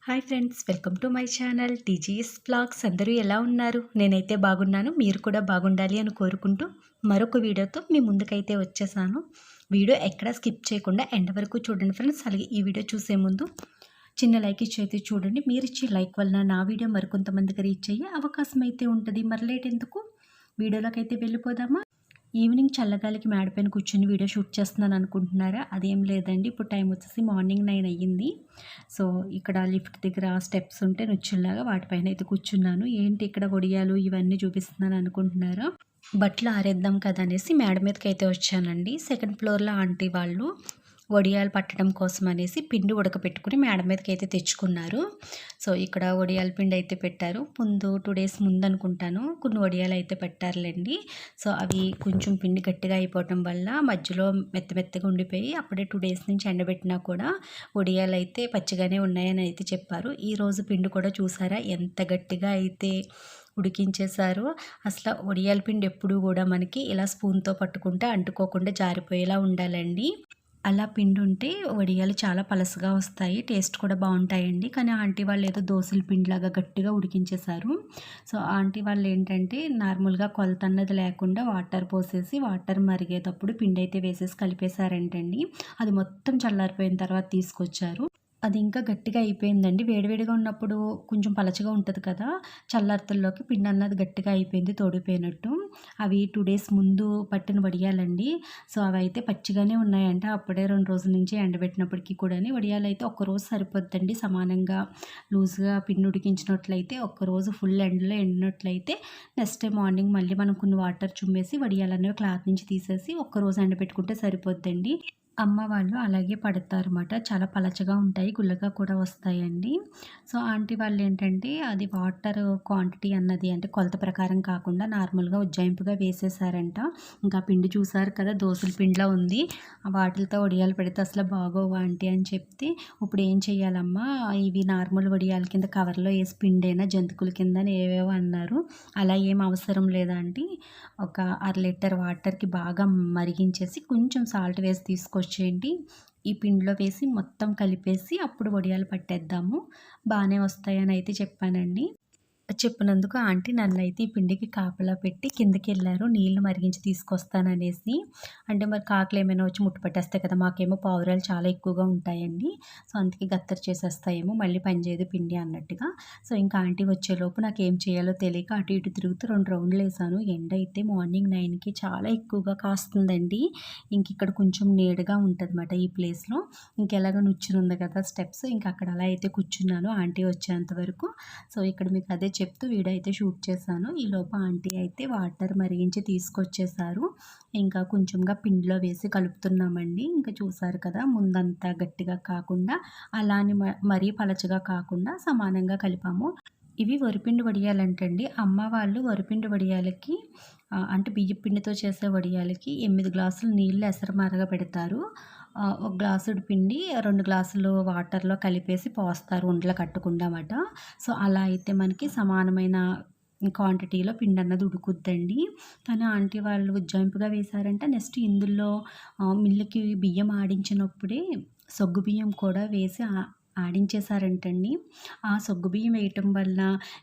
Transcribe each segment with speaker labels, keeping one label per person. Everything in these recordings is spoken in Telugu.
Speaker 1: Hi friends, welcome to my channel TGS vlogs. అందరూ ఎలా ఉన్నారు? నేనైతే బాగున్నాను. మీరు కూడా బాగుండాలి అని కోరుకుంటూ మరొక వీడియోతో మీ ముందుకైతే వచ్చేసాను. వీడియో ఎక్కడ స్కిప్ చేయకుండా ఎండ్ వరకు చూడండి ఫ్రెండ్స్. అలాగే ఈ వీడియో చూసే ముందు చిన్న లైక్ ఇచ్చి అయితే చూడండి. మీరు ఇచ్చే లైక్ వలన నా వీడియో మరికొంతమందికి రీచ్ అయ్యే అవకాశం అయితే ఉంటుంది. మరి లేట్ ఎందుకు, వీడియోలోకి అయితే వెళ్ళిపోదామా? ఈవినింగ్ చల్లగాలికి మేడపైన కూర్చొని వీడియో షూట్ చేస్తున్నాను అనుకుంటున్నారా? అదేం లేదండి. ఇప్పుడు టైం వచ్చేసి మార్నింగ్ 9 అయ్యింది. సో ఇక్కడ లిఫ్ట్ దగ్గర స్టెప్స్ ఉంటే నుచ్చుల్లాగా వాటిపైన అయితే కూర్చున్నాను. ఏంటి ఇక్కడ ఒడియాలు ఇవన్నీ చూపిస్తున్నాను అనుకుంటున్నారా? బట్టలు ఆరేద్దాం కదా అనేసి మేడ మీదకి అయితే వచ్చానండి. సెకండ్ ఫ్లోర్లో ఆంటీ వాళ్ళు వడియాలు పట్టడం కోసం అనేసి పిండి ఉడకపెట్టుకుని మేడ మీదకి అయితే తెచ్చుకున్నారు. సో ఇక్కడ వడియాల పిండి అయితే పెట్టారు. ముందు 2 days ముందు అనుకుంటాను కొన్ని వడియాలు అయితే పెట్టారులేండి. సో అవి కొంచెం పిండి గట్టిగా అయిపోవటం వల్ల మధ్యలో మెత్తగా ఉండిపోయి అప్పుడే 2 days నుంచి ఎండబెట్టినా కూడా వడియాలు అయితే పచ్చిగానే ఉన్నాయని అయితే చెప్పారు. ఈరోజు పిండి కూడా చూసారా ఎంత గట్టిగా అయితే ఉడికించేశారు. అసలు వడియాల పిండి ఎప్పుడు కూడా మనకి ఇలా స్పూన్తో పట్టుకుంటే అంటుకోకుండా జారిపోయేలా ఉండాలండి. అలా పిండి ఉంటే వడియాలు చాలా పలసగా వస్తాయి, టేస్ట్ కూడా బాగుంటాయండి. కానీ ఆంటీ వాళ్ళు ఏదో దోసల పిండిలాగా గట్టిగా ఉడికించేశారు. సో ఆంటీ వాళ్ళు ఏంటంటే నార్మల్గా కొలత అన్నది లేకుండా వాటర్ పోసేసి వాటర్ మరిగేటప్పుడు పిండి అయితే వేసేసి కలిపేశారంటండి. అది మొత్తం చల్లారిపోయిన తర్వాత తీసుకొచ్చారు. అది ఇంకా గట్టిగా అయిపోయిందండి. వేడివేడిగా ఉన్నప్పుడు కొంచెం పలచగా ఉంటుంది కదా, చల్లార్తల్లోకి పిండి అన్నది గట్టిగా అయిపోయింది, తోడిపోయినట్టు. అవి 2 days ముందు పట్టిన వడియాలండి. సో అవి అయితే పచ్చిగానే ఉన్నాయంట. అప్పుడే 2 రోజుల నుంచి ఎండబెట్టినప్పటికీ కూడా వడియాలు అయితే ఒక్కరోజు సరిపోద్దండి. సమానంగా లూజ్గా పిండి ఉడికించినట్లయితే ఒక్కరోజు ఫుల్ ఎండలో ఎండినట్లయితే నెక్స్ట్ డే మార్నింగ్ మళ్ళీ మనం కొన్ని వాటర్ చుమ్మేసి వడియాలు అనేవి క్లాత్ నుంచి తీసేసి ఒక్కరోజు ఎండబెట్టుకుంటే సరిపోద్దండి. అమ్మ వాళ్ళు అలాగే పడతారన్నమాట. చాలా పలచగా ఉంటాయి, గుల్లగా కూడా వస్తాయండి. సో ఆంటీ వాళ్ళు ఏంటంటే అది వాటర్ క్వాంటిటీ అన్నది అంటే కొలత ప్రకారం కాకుండా నార్మల్గా ఉజ్జాయింపుగా వేసేసారంట. ఇంకా పిండి చూసారు కదా, దోసల పిండిలా ఉంది. వాటిలతో వడియాలు పెడితే అసలు బాగోవు ఆంటీ అని చెప్తే, ఇప్పుడు ఏం చెయ్యాలమ్మా, ఇవి నార్మల్ వడియాల కింద కవర్లో వేసి పిండైనా జంతికల కింద ఏవేవో అన్నారు. అలా ఏం అవసరం లేదా ఆంటీ, ఒక 1/2 లీటర్ వాటర్కి బాగా మరిగించేసి కొంచెం సాల్ట్ వేసి తీసుకొచ్చేయండి. ఈ పిండిలో వేసి మొత్తం కలిపేసి అప్పుడు వడియాలు పట్టేద్దాము, బాగానే వస్తాయని అయితే చెప్పానండి. చెప్పినందుకు ఆంటీ నన్నైతే ఈ పిండికి కాపలా పెట్టి కిందకెళ్ళారు, నీళ్లు మరిగించి తీసుకొస్తాననేసి. అంటే మరి కాకులు ఏమైనా వచ్చి ముట్టు పట్టేస్తాయి కదా, మాకేమో పావురాలు చాలా ఎక్కువగా ఉంటాయండి. సో అందుకే గత్తర చేసేస్తాయేమో, మళ్ళీ పనిచేయదు పిండి అన్నట్టుగా. సో ఇంకా ఆంటీ వచ్చేలోపు నాకేం చేయాలో తెలియక అటు ఇటు తిరుగుతూ 2 రౌండ్లు వేసాను. ఎండ అయితే మార్నింగ్ 9కి చాలా ఎక్కువగా కాస్తుందండి. ఇంక ఇక్కడ కొంచెం నీడగా ఉంటుందన్నమాట ఈ ప్లేస్లో. ఇంకెలాగో నుచ్చుని ఉంది కదా స్టెప్స్, ఇంకా అక్కడ అలా అయితే కూర్చున్నాను ఆంటీ వచ్చేంత వరకు. సో ఇక్కడ మీకు అదే చెప్తూ వీడియో అయితే షూట్ చేశాను. ఈలోపు ఆంటీ అయితే వాటర్ మరిగించి తీసుకొచ్చేసారు. ఇంకా కొంచెంగా పిండిలో వేసి కలుపుతున్నామండి. ఇంకా చూసారు కదా, ముందంతా గట్టిగా కాకుండా అలానే మరీ పలచగా కాకుండా సమానంగా కలిపాము. ఇవి వరిపిండి వడియాలంటండి. అమ్మ వాళ్ళు వరిపిండి వడియాలకి అంటే బియ్యం పిండితో చేసే వడియాలకి 8 గ్లాసులు నీళ్ళు ఎసరు మరగబెడతారు. ఒక గ్లాసుడు పిండి 2 గ్లాసులు వాటర్లో కలిపేసి పోస్తారు ఉండలు కట్టకుండా మాట. సో అలా అయితే మనకి సమానమైన క్వాంటిటీలో పిండి అన్నది ఉడుకుద్దండి. కానీ ఆంటీ వాళ్ళు ఉజ్జాయింపుగా వేశారంట. నెక్స్ట్ ఇందులో మిల్లుకి బియ్యం ఆడించినప్పుడే సగ్గు బియ్యం కూడా వేసి ఆడించేశారంటండి. ఆ సగ్గుబియ్యం వేయటం వల్ల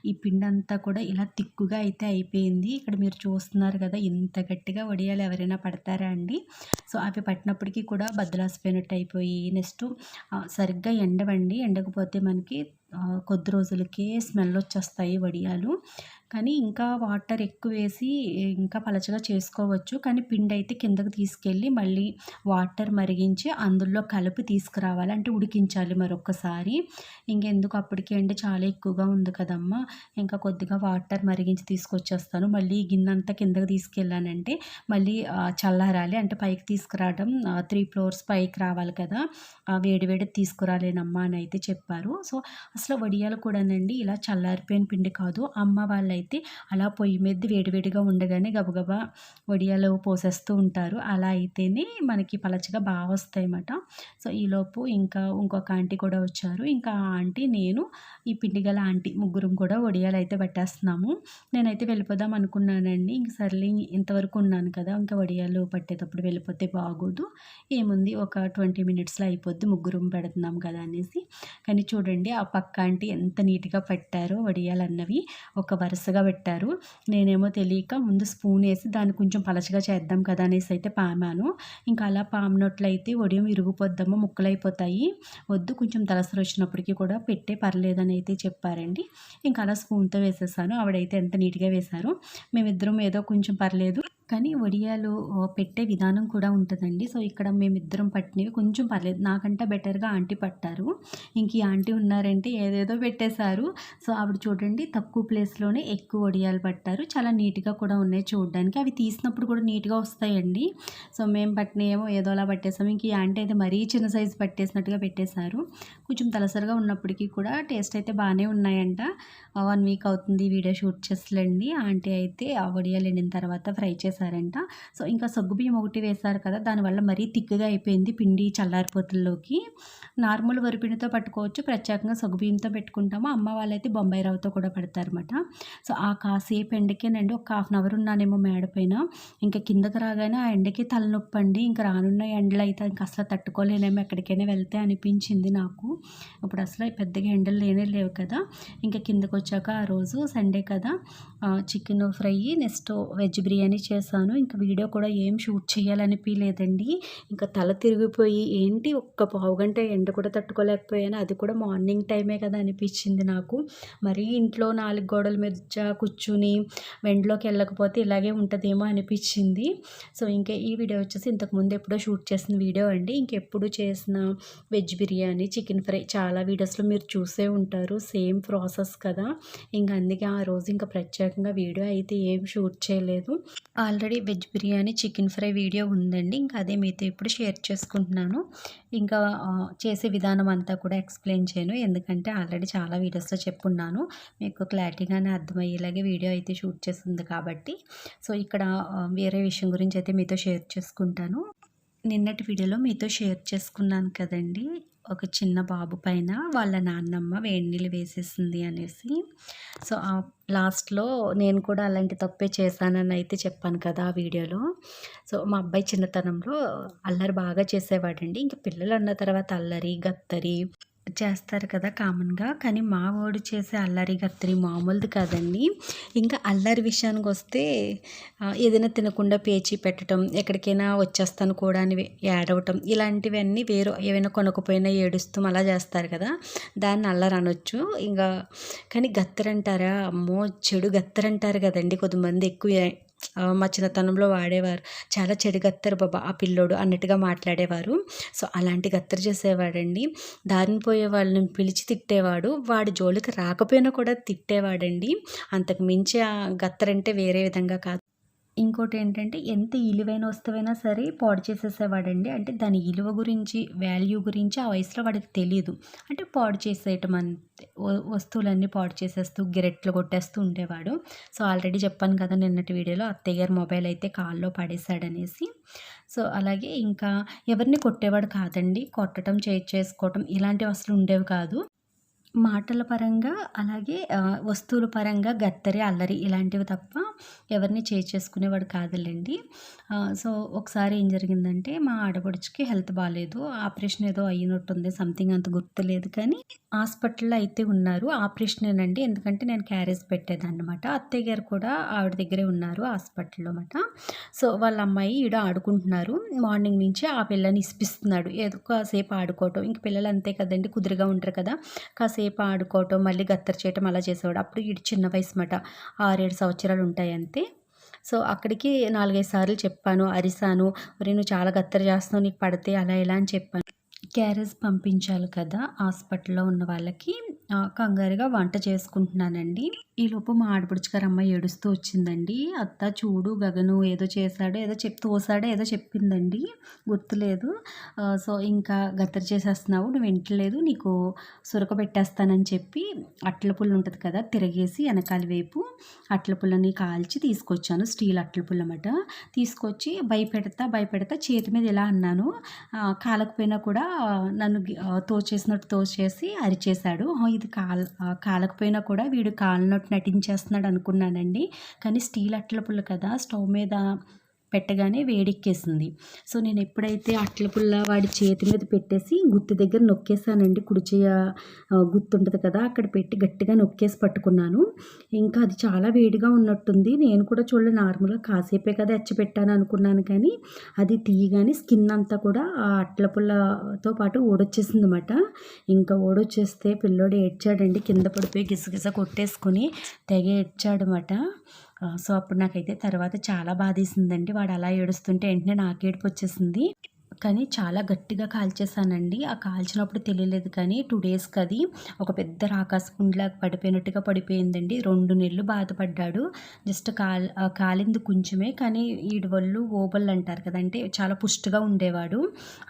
Speaker 1: ఈ పిండి అంతా కూడా ఇలా తిక్కుగా అయితే అయిపోయింది. ఇక్కడ మీరు చూస్తున్నారు కదా, ఇంత గట్టిగా వడియాలు ఎవరైనా పడతారా అండి? సో అవి పట్టినప్పటికీ కూడా బద్దలాసిపోయినట్టు అయిపోయి నెక్స్ట్ సరిగ్గా ఎండవండి. ఎండకపోతే మనకి కొద్ది రోజులకే స్మెల్ వచ్చేస్తాయి వడియాలు. కానీ ఇంకా వాటర్ ఎక్కువ వేసి ఇంకా పలచగా చేసుకోవచ్చు. కానీ పిండి అయితే కిందకు తీసుకెళ్ళి మళ్ళీ వాటర్ మరిగించి అందులో కలిపి తీసుకురావాలి, అంటే ఉడికించాలి మరొకసారి. ఇంకెందుకు అప్పటికే అండి చాలా ఎక్కువగా ఉంది కదమ్మా, ఇంకా కొద్దిగా వాటర్ మరిగించి తీసుకొచ్చేస్తాను. మళ్ళీ గిన్నె అంతా కిందకు తీసుకెళ్ళానంటే మళ్ళీ చల్లారాలి, అంటే పైకి తీసుకురావడం 3 floors పైకి రావాలి కదా, వేడి వేడి తీసుకురాలేనమ్మా అని అయితే చెప్పారు. సో అసలు వడియాలు కూడానండి ఇలా చల్లారిపోయిన పిండి కాదు. అమ్మ వాళ్ళైతే అలా పొయ్యి మీద వేడివేడిగా ఉండగానే గబగబా వడియాలు పోసేస్తూ ఉంటారు. అలా అయితేనే మనకి పలచగా బాగా వస్తాయన్నమాట. సో ఈలోపు ఇంకా ఇంకొక ఆంటీ కూడా వచ్చారు. ఇంకా ఆ ఆంటీ, నేను, ఈ పిండి గల ఆంటీ ముగ్గురం కూడా వడియాలు అయితే పట్టేస్తున్నాము. నేనైతే వెళ్ళిపోదాం అనుకున్నానండి. ఇంక సర్లే ఇంతవరకు ఉన్నాను కదా, ఇంకా వడియాలు పట్టేటప్పుడు వెళ్ళిపోతే బాగోదు, ఏముంది ఒక 20 minutesలో అయిపోద్ది, ముగ్గురం పెడుతున్నాం కదా అనేసి. కానీ చూడండి, ఆ పక్క పక్క ఆంటీ ఎంత నీట్‌గా పెట్టారో వడియాలన్నవి. ఒక వరుసగా పెట్టారు. నేనేమో తెలియక ముందు స్పూన్ ఏసి దాన్ని కొంచెం పలచగా చేద్దాం కదా అనేసి అయితే పామాను. ఇంకా అలా పామినట్లయితే వడియం ఇరిగిపోద్దమ్మా, ముక్కలైపోతాయి. వద్దు కొంచెం దళసరొచ్చినప్పటికి కూడా పెట్టే పర్లేదని అయితే చెప్పారండి. ఇంకా అలా స్పూన్‌తో వేసేసాను. ఆవిడైతే ఎంత నీట్‌గా వేశారో. మేమిద్దరం ఏదో కొంచెం పర్లేదు కానీ వడియాలు పెట్టే విధానం కూడా ఉంటదండి. సో, ఇక్కడ మేమిద్దరం పట్టినవి కొంచెం పర్లేదు. నాకంటే బెటర్‌గా ఆంటీ పట్టారు. ఇంక ఈ ఆంటీ ఉన్నారంటే ఏదేదో పెట్టేశారు. సో, ఆవిడ చూడండి తక్కువ ప్లేస్‌లోనే ఎక్కువ వడియాలు పట్టారు. చాలా నీట్‌గా కూడా ఉన్నాయి చూడడానికి. అవి తీసినప్పుడు కూడా నీట్‌గా వస్తాయండి. సో, మేము పట్టినయేమో ఏదోలా పట్టేసాము. ఇంక ఈ ఆంటీ అయితే మరీ చిన్న సైజు పట్టేసినట్టుగా పెట్టేశారు. కొంచెం దళసరిగా ఉన్నప్పటికీ కూడా టేస్ట్ అయితే బానే ఉన్నాయంట. 1 వీక్ అవుతుంది వీడియో షూట్ చేసిలెండి. ఆంటీ అయితే ఆ వడియాలు ఎండిన తర్వాత ఫ్రై చేశారంట. సో, ఇంకా సగ్గుబియ్యం ఒకటి వేశారు కదా! దానివల్ల మరీ తిక్కుగా అయిపోయింది పిండి చల్లారిపోతుల్లోకి. నార్మల్ వరిపిండితో పట్టుకోవచ్చు. ప్రత్యేకంగా సగ్గుబియ్యంతో పెట్టుకుంటాము. అమ్మ వాళ్ళైతే బొంబాయి రవ్వతో కూడా పెడతారన్నమాట. సో, ఆ కాసేపు ఎండకేనండి ఒక హాఫ్ అన్ అవర్ ఉన్నానేమో మేడ పైన. ఇంకా కిందకి రాగానే ఆ ఎండకి తలనొప్పండి. ఇంకా రానున్న ఎండలు అయితే ఇంక అసలు తట్టుకోలేనేమో ఎక్కడికైనా వెళ్తే అనిపించింది నాకు. ఇప్పుడు అసలు పెద్దగా ఎండలు లేనే లేవు కదా! ఇంకా కిందకొచ్చాక ఆ రోజు సండే కదా! Chicken fry next veg biryani చేశాను. ఇంకా వీడియో కూడా ఏం షూట్ చేయాలనిపియలేదండి. ఇంకా తల తిరిగిపోయి ఏంటి ఒక్క పావుగంట ఎండ కూడా తట్టుకోలేకపోయాను. అది కూడా మార్నింగ్ టైమే కదా అనిపించింది నాకు. మరీ ఇంట్లో 4 గోడల మధ్య కూర్చుని ఎండలోకి వెళ్ళకపోతే ఇలాగే ఉంటదేమో అనిపించింది. సో, ఇంకా ఈ వీడియో వచ్చేసి ఇంతకుముందు ఎప్పుడో షూట్ చేసిన వీడియో అండి. ఇంకెప్పుడు చేసిన వెజ్ బిర్యానీ, చికెన్ ఫ్రై చాలా వీడియోస్‌లో మీరు చూసే ఉంటారు. సేమ్ ప్రాసెస్ కదా! ఇంక అందుకే ఆ రోజు ఇంకా ప్రత్యేకంగా వీడియో అయితే ఏం షూట్ చేయలేదు. Already veg biryani, chicken fry video ఉందండి. ఇంకా అదే మీతో ఇప్పుడు షేర్ చేసుకుంటున్నాను. ఇంకా చేసే విధానం అంతా కూడా ఎక్స్‌ప్లెయిన్ చేయను. ఎందుకంటే ఆల్రెడీ చాలా వీడియోస్‌లో చెప్పున్నాను. మీకు క్లారిటీగానే అర్థమయ్యేలాగే వీడియో అయితే షూట్ చేసింది కాబట్టి. సో, ఇక్కడ వేరే విషయం గురించి అయితే మీతో షేర్ చేసుకుంటాను. నిన్నటి వీడియోలో మీతో షేర్ చేసుకున్నాను కదండీ! ఒక చిన్న బాబు పైన వాళ్ళ నాన్నమ్మ వేడి నీళ్ళు వేసేసింది అనేసి. సో, లాస్ట్‌లో నేను కూడా అలాంటి తప్పే చేశానని అయితే చెప్పాను కదా ఆ వీడియోలో. సో, మా అబ్బాయి చిన్నతనంలో అల్లరి బాగా చేసేవాడండి. ఇంక పిల్లలు అన్న తర్వాత అల్లరి, గత్తరి చేస్తారు కదా కామన్‌గా. కానీ మా వోడు చేసే అల్లరి, గత్తరి మామూలుది కాదండి. ఇంకా అల్లరి విషయానికొస్తే ఏదైనా తినకుండా పేచీ పెట్టడం, ఎక్కడికైనా వచ్చేస్తాను కూడా అని ఏడవటం, ఇలాంటివన్నీ ఏవైనా కొనకపోయినా ఏడుస్తూ అలా చేస్తారు కదా! దాన్ని అల్లరి అనొచ్చు. ఇంకా కానీ గత్తరంటారా? అమ్మో! చెడు గత్తరంటారు కదండీ! కొంతమంది ఎక్కువ మా చిన్నతనంలో వాడేవారు. చాలా చెడు గత్తరు బాబా ఆ పిల్లోడు అన్నట్టుగా మాట్లాడేవారు. సో, అలాంటి గత్తరు చేసేవాడండి. దారిన పోయే వాళ్ళని పిలిచి తిట్టేవాడు. వాడి జోలికి రాకపోయినా కూడా తిట్టేవాడండి. అంతకు మించి ఆ గత్తరంటే వేరే విధంగా కాదు. ఇంకోటేంటంటే ఎంత ఇలువైన వస్తువైనా సరే పాడు చేసేసేవాడండి. అంటే దాని ఇలువ గురించి, వాల్యూ గురించి ఆ వయసులో వాడికి తెలీదు. అంటే పాడు చేసేయటం అంతే. వస్తువులన్నీ పాడు చేసేస్తూ, గిరెట్లు కొట్టేస్తూ ఉండేవాడు. సో, ఆల్రెడీ చెప్పాను కదా నిన్నటి వీడియోలో అత్తయ్య గారి మొబైల్ అయితే కాల్లో పడేశాడనేసి. సో, అలాగే ఇంకా ఎవరిని కొట్టేవాడు కాదండి. కొట్టడం, చేసుకోవటం ఇలాంటివి అసలు ఉండేవి కాదు. మాటల పరంగా అలాగే వస్తువుల పరంగా గత్తరి, అల్లరి ఇలాంటివి తప్ప ఎవరిని చేసుకునేవాడు కాదులెండి. సో, ఒకసారి ఏం జరిగిందంటే మా ఆడపడుచుకి హెల్త్ బాలేదు. ఆపరేషన్ ఏదో అయినట్టుంది. సంథింగ్ అంత గుర్తులేదు కానీ హాస్పిటల్‌లో అయితే ఉన్నారు. ఆపరేషనేనండి. ఎందుకంటే నేను క్యారేజ్ పెట్టేదాన్నమాట. అత్తయ్య గారు కూడా ఆవిడ దగ్గరే ఉన్నారు హాస్పిటల్‌లో మాట. సో, వాళ్ళ అమ్మాయి ఈడ ఆడుకుంటున్నారు. మార్నింగ్ నుంచి ఆ పిల్లని ఇసిపిస్తున్నాడు. ఏదో కాసేపు ఆడుకోవటం. ఇంక పిల్లలు అంతే కదండీ! కుదురుగా ఉండరు కదా! కాసేపు ఆడుకోవటం, మళ్ళీ గత్తర చేయటం అలా చేసేవాడు. అప్పుడు ఈడు చిన్న వయసు మాట. 6, 7 సంవత్సరాలు ఉంటాయి అంతే. సో, అక్కడికి 4, 5 సార్లు చెప్పాను, అరిసాను. ఒరేయ్! నువ్వు చాలా గత్తర చేస్తున్నావు, నీకు పడితే అలా ఇలా అని చెప్పాను. క్యారేజ్ పంపించాలి కదా హాస్పిటల్‌లో ఉన్న వాళ్ళకి. కంగారుగా వంట చేసుకుంటున్నానండి. ఈలోపు మా ఆడపడుచు గారి అమ్మాయి ఏడుస్తూ వచ్చిందండి. "అత్త చూడు గగను ఏదో చేశాడో, ఏదో తోసాడో ఏదో చెప్పిందండి. గుర్తులేదు. సో, ఇంకా గత్తర చేసేస్తున్నావు, నువ్వు వింటలేదు, నీకు సురక పెట్టేస్తానని" చెప్పి అట్ల పుల్ల ఉంటది కదా! తిరగేసి వెనకాల వైపు అట్ల పుల్లని కాల్చి తీసుకొచ్చాను. స్టీల్ అట్ల పుల్లమాట. తీసుకొచ్చి భయపెడతా చేతి మీద ఇలా అన్నాను. కాలకపోయినా కూడా నన్ను తోచేసినట్టు తోచేసి అరిచేశాడు. ఇది కాలకపోయినా కూడా వీడు కాలినట్టు నటించేస్తున్నాడు అనుకున్నానండి. కానీ స్టీల్ అట్ల పుల్ల కదా! స్టవ్ మీద పెట్టగానే వేడెక్కేసింది. సో నేను ఎప్పుడైతే అట్ల పుల్ల వాడి చేతి మీద పెట్టేసి గుత్తి దగ్గర నొక్కేసానండి. కుడి చెయ్య గుర్తు ఉంటుంది కదా, అక్కడ పెట్టి గట్టిగా నొక్కేసి పట్టుకున్నాను. ఇంకా అది చాలా వేడిగా ఉన్నట్టుంది. నేను కూడా చూడలే, నార్మల్గా కాసేపే కదా ఎచ్చపెట్టాను అనుకున్నాను, కానీ అది తీయగానే స్కిన్ అంతా కూడా ఆ అట్ల పుల్లతో పాటు ఊడొచ్చేసిందన్నమాట. ఇంకా ఊడొచ్చేస్తే పిల్లోడు ఏడ్చాడండి, కింద పడిపోయి గిసగిస కొట్టేసుకుని తెగ ఏడ్చాడనమాట. సో అప్పుడు నాకైతే తర్వాత చాలా బాధేసిందండి. వాడు అలా ఏడుస్తుంటే వెంటనే నాకు ఏడుపు వచ్చేసింది. కానీ చాలా గట్టిగా కాల్చేసానండి. ఆ కాల్చినప్పుడు తెలియలేదు, కానీ 2 డేస్‌కి అది ఒక పెద్ద రాకాసపుండులాగా పడిపోయినట్టుగా పడిపోయిందండి. 2 నెలలు బాధపడ్డాడు. జస్ట్ కాలింది కొంచెమే, కానీ ఈడి ఒళ్ళు ఓబళ్ళు అంటారు కదా, అంటే చాలా పుష్టిగా ఉండేవాడు.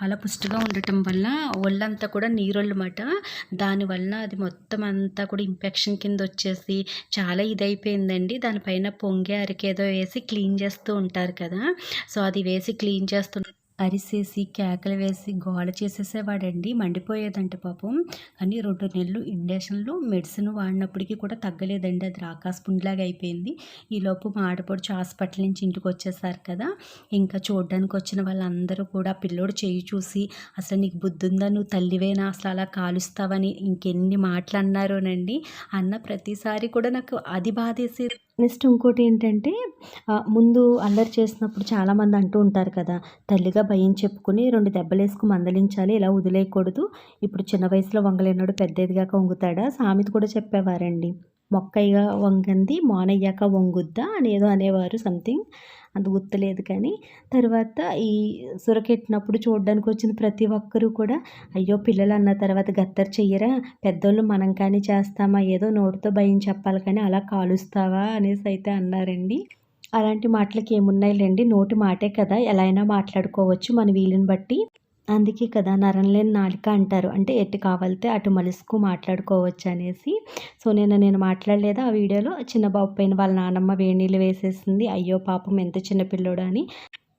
Speaker 1: అలా పుష్టిగా ఉండటం వల్ల ఒళ్ళంతా కూడా నీరొళ్ళమాట. దానివల్ల అది మొత్తం అంతా కూడా ఇన్ఫెక్షన్ కింద వచ్చేసి చాలా ఇదైపోయిందండి. దానిపైన పొంగే అరికేదో వేసి క్లీన్ చేస్తూ ఉంటారు కదా, సో అది వేసి క్లీన్ చేస్తూ అరిసేసి కేకలు వేసి గోల చేసేసేవాడండి. మండిపోయేదంట పాపం. కానీ 2 నెలలు ఇంజక్షన్లు మెడిసిన్ వాడినప్పటికీ కూడా తగ్గలేదండి. అది రాకాసపుండులాగా అయిపోయింది. ఈలోపు మా ఆడపడుచు హాస్పిటల్ నుంచి ఇంటికి వచ్చేసారు కదా, ఇంకా చూడడానికి వచ్చిన వాళ్ళందరూ కూడా పిల్లోడు చెయ్యి చూసి, అసలు నీకు బుద్ధి ఉందా, నువ్వు తల్లివేనా, అసలు అలా కాలుస్తావని ఇంకెన్ని మాటలు అన్నారోనండి. అన్న ప్రతిసారి కూడా నాకు అది బాధేసేది. నెక్స్ట్ ఇంకోటి ఏంటంటే, ముందు అల్లరి చేసినప్పుడు చాలామంది అంటూ ఉంటారు కదా, తల్లిగా భయం చెప్పుకుని 2 దెబ్బలేసుకు మందలించాలి, ఇలా వదిలేయకూడదు. ఇప్పుడు చిన్న వయసులో వంగలేనోడు పెద్ద ఎదిగాక వంగుతాడా, సామెత కూడా చెప్పేవారండి. మొక్కయ్యగా వంగంది మోనయ్యాక వంగుద్దా అనేదో అనేవారు, సంథింగ్ అంత గుర్తులేదు. కానీ తర్వాత ఈ సురకెట్టినప్పుడు చూడడానికి వచ్చిన ప్రతి ఒక్కరూ కూడా, అయ్యో పిల్లలు అన్న తర్వాత గత్తర్ చెయ్యరా, పెద్దోళ్ళు మనం కానీ చేస్తామా, ఏదో నోటితో భయం చెప్పాలి కానీ అలా కాలుస్తావా అనేసి అయితే అన్నారండి. అలాంటి మాటలకి ఏమున్నాయిలేండి, నోటి మాటే కదా, ఎలా అయినా మాట్లాడుకోవచ్చు మన వీలుని బట్టి. అందుకే కదా నరం లేని నాలుక అంటారు. అంటే ఎటు కావాలితే అటు మలుసుకు మాట్లాడుకోవచ్చు అనేసి. సో నేను మాట్లాడలేదా ఆ వీడియోలో, చిన్న బాబు పైన వాళ్ళ నానమ్మ వేడి నీళ్ళు వేసేసింది. అయ్యో పాపం ఎంత చిన్న పిల్లోడు అని.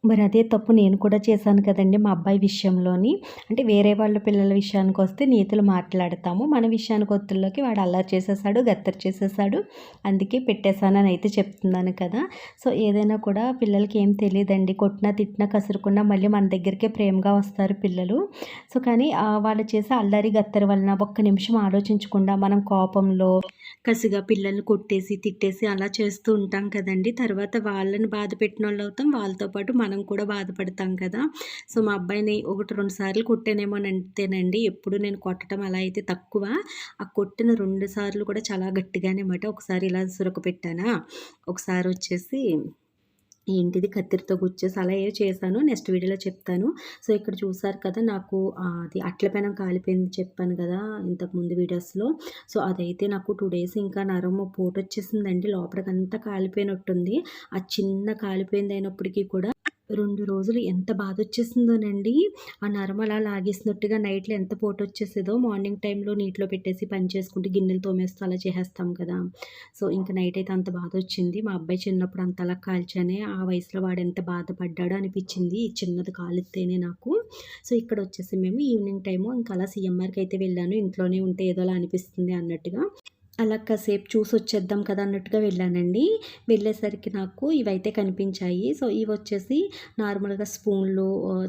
Speaker 1: మరి అదే తప్పు నేను కూడా చేశాను కదండీ మా అబ్బాయి విషయంలోని. అంటే వేరే వాళ్ళ పిల్లల విషయానికి వస్తే నీతులు మాట్లాడతాము, మన విషయానికి వచ్చేలోకి వాడు అల్లరి చేసేసాడు, గత్తర్ చేసేసాడు, అందుకే పెట్టేశానని అయితే చెప్తున్నాను కదా. సో ఏదైనా కూడా పిల్లలకి ఏం తెలియదండి, కొట్టినా తిట్టినా కసురుకున్నా మళ్ళీ మన దగ్గరికే ప్రేమగా వస్తారు పిల్లలు. సో కానీ వాళ్ళు చేసే అల్లరి గత్తరి వలన ఒక్క నిమిషం ఆలోచించకుండా మనం కోపంలో కసిగా పిల్లల్ని కొట్టేసి తిట్టేసి అలా చేస్తూ ఉంటాం కదండి. తర్వాత వాళ్ళని బాధ పెట్టిన వాళ్ళు అవుతాం, వాళ్ళతో పాటు మనం కూడా బాధపడతాం కదా. సో మా అబ్బాయిని 1, 2 సార్లు కొట్టానేమో అంతేనండి. ఎప్పుడు నేను కొట్టడం అలా అయితే తక్కువ. ఆ కొట్టిన 2 సార్లు కూడా చాలా గట్టిగానే మాట. ఒకసారి ఇలా సురక పెట్టానా, ఒకసారి వచ్చేసి ఏంటిది కత్తిరితో గుచ్చేసి అలా ఏదో చేశాను, నెక్స్ట్ వీడియోలో చెప్తాను. సో ఇక్కడ చూసారు కదా, నాకు అది అట్ల పెనం కాలిపోయింది చెప్పాను కదా ఇంతకుముందు వీడియోస్లో. సో అదైతే నాకు 2 డేస్ ఇంకా నరము పోటొచ్చేసిందండి, లోపలికంతా కాలిపోయినట్టుంది. ఆ చిన్న కాలిపోయింది అయినప్పటికీ కూడా 2 రోజులు ఎంత బాధొచ్చేసిందోనండి. ఆ నరం అలా లాగేసినట్టుగా నైట్‌లో ఎంత పోటొచ్చేసేదో. మార్నింగ్ టైంలో నీటిలో పెట్టేసి పని చేసుకుంటూ గిన్నెలు తోమేస్తూ అలా చేసేస్తాం కదా. సో ఇంక నైట్ అయితే అంత బాధొచ్చింది. మా అబ్బాయి చిన్నప్పుడు అంతలా కాల్చానే ఆ వయసులో వాడు ఎంత బాధపడ్డాడో అనిపించింది, ఈ చిన్నది కాలిస్తేనే నాకు. సో ఇక్కడొచ్చేసి మేము ఈవినింగ్ టైము ఇంకా అలా సీఎంఆర్‌కి అయితే వెళ్ళాను. ఇంట్లోనే ఉంటే ఏదోలా అనిపిస్తుంది అన్నట్టుగా. అలా కాసేపు చూసొచ్చేద్దాం కదా అన్నట్టుగా వెళ్ళానండి. వెళ్ళేసరికి నాకు ఇవైతే కనిపించాయి. సో ఇవొచ్చేసి నార్మల్‌గా స్పూన్లు,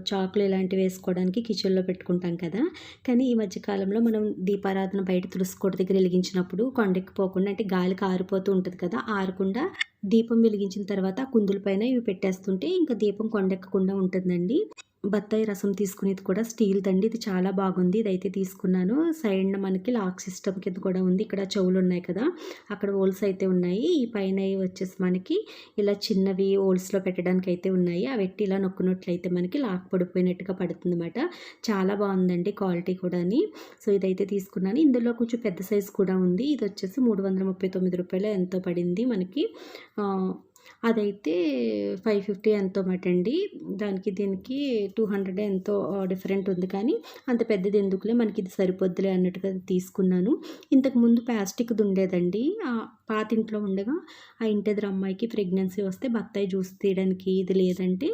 Speaker 1: చాకులు ఇలాంటివి వేసుకోవడానికి కిచెన్‌లో పెట్టుకుంటాం కదా. కానీ ఈ మధ్య కాలంలో మనం దీపారాధన బయట తులసి కోట దగ్గర వెలిగించినప్పుడు కొండెక్కిపోకుండా, అంటే గాలికి ఆరిపోతూ ఉంటుంది కదా, ఆరకుండా దీపం వెలిగించిన తర్వాత కుందుల పైన ఇవి పెట్టేస్తుంటే ఇంకా దీపం కొండెక్కకుండా ఉంటుందండి. బత్తాయి రసం తీసుకునేది కూడా స్టీల్‌దండి. ఇది చాలా బాగుంది. ఇదైతే తీసుకున్నాను. సైడ్‌న మనకి లాక్ సిస్టమ్ కింద కూడా ఉంది. ఇక్కడ చెవులున్నాయి కదా, అక్కడ హోల్స్ అయితే ఉన్నాయి. ఈ పైనయి వచ్చేసి మనకి ఇలా చిన్నవి హోల్స్‌లో పెట్టడానికి అయితే ఉన్నాయి. అవి పెట్టి ఇలా నొక్కినట్లయితే మనకి లాక్ పడిపోయినట్టుగా పడుతుందన్నమాట. చాలా బాగుందండి క్వాలిటీ కూడాని. సో ఇదైతే తీసుకున్నాను. ఇందులో కొంచెం పెద్ద సైజు కూడా ఉంది. ఇది వచ్చేసి రూ. 339 ఎంతో పడింది మనకి. అదైతే 550 ఎంతో మటండి. దానికి దీనికి 200 ఎంతో డిఫరెంట్ ఉంది, కానీ అంత పెద్దది ఎందుకులే, మనకి ఇది సరిపోద్దులే అన్నట్టుగా తీసుకున్నాను. ఇంతకుముందు ప్లాస్టిక్‌ది ఉండేదండి. పాతింట్లో ఉండగా ఆ ఇంటెదురు అమ్మాయికి ప్రెగ్నెన్సీ వస్తే బత్తాయి జ్యూస్ తీయడానికి ఇది లేదంటే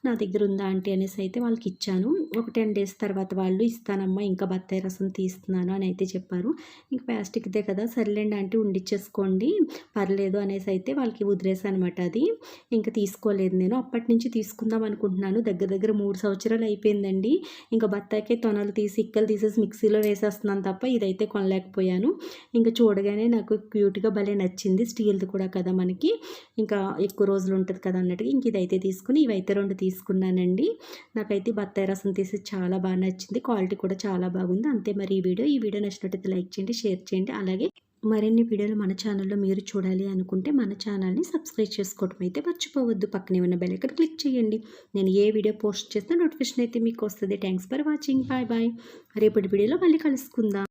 Speaker 1: నా దగ్గర ఉందా ఆంటీ అనేసి అయితే వాళ్ళకి ఇచ్చాను. ఒక 10 డేస్ తర్వాత వాళ్ళు ఇస్తానమ్మా ఇంకా బత్తాయి రసం తీస్తున్నాను అని అయితే చెప్పారు. ఇంక ప్లాస్టిక్‌దే కదా సర్లేండి ఆంటీ ఉండిచ్చేసుకోండి పర్లేదు అనేసి అయితే వాళ్ళకి వదిలేసానమాట అది. ఇంక తీసుకోలేదు నేను. అప్పటినుంచి తీసుకుందాం అనుకుంటున్నాను. దగ్గర దగ్గర 3 సంవత్సరాలు అయిపోయిందండి. ఇంక బత్తాయికే తొనలు తీసి ఇక్కలు తీసేసి మిక్సీలో వేసేస్తున్నాను తప్ప ఇదైతే కొనలేకపోయాను. ఇంక చూడగానే నాకు క్యూట్‌గా భలే నచ్చింది. స్టీల్‌ది కూడా కదా మనకి. ఇంకా ఎక్కువ రోజులు ఉంటది కదా అన్నట్టుగా ఇంక ఇదైతే తీసుకొని ఇవైతే 2 తీసుకున్నానండి. నాకైతే బత్తాయి రసం తీసి చాలా బాగా నచ్చింది. క్వాలిటీ కూడా చాలా బాగుంది. అంతే మరి ఈ వీడియో నచ్చినట్టయితే లైక్ చేయండి, షేర్ చేయండి. అలాగే మరిన్ని వీడియోలు మన ఛానల్‌లో మీరు చూడాలి అనుకుంటే మన ఛానల్‌ని సబ్స్క్రైబ్ చేసుకోవడం అయితే మర్చిపోవద్దు. పక్కనే ఉన్న బెల్ ఐకాన్ క్లిక్ చేయండి. నేను ఏ వీడియో పోస్ట్ చేసినా నోటిఫికేషన్ అయితే మీకు వస్తది. Thanks for watching. Bye bye. రేపటి వీడియోలో మళ్ళీ కలుసుకుందాం.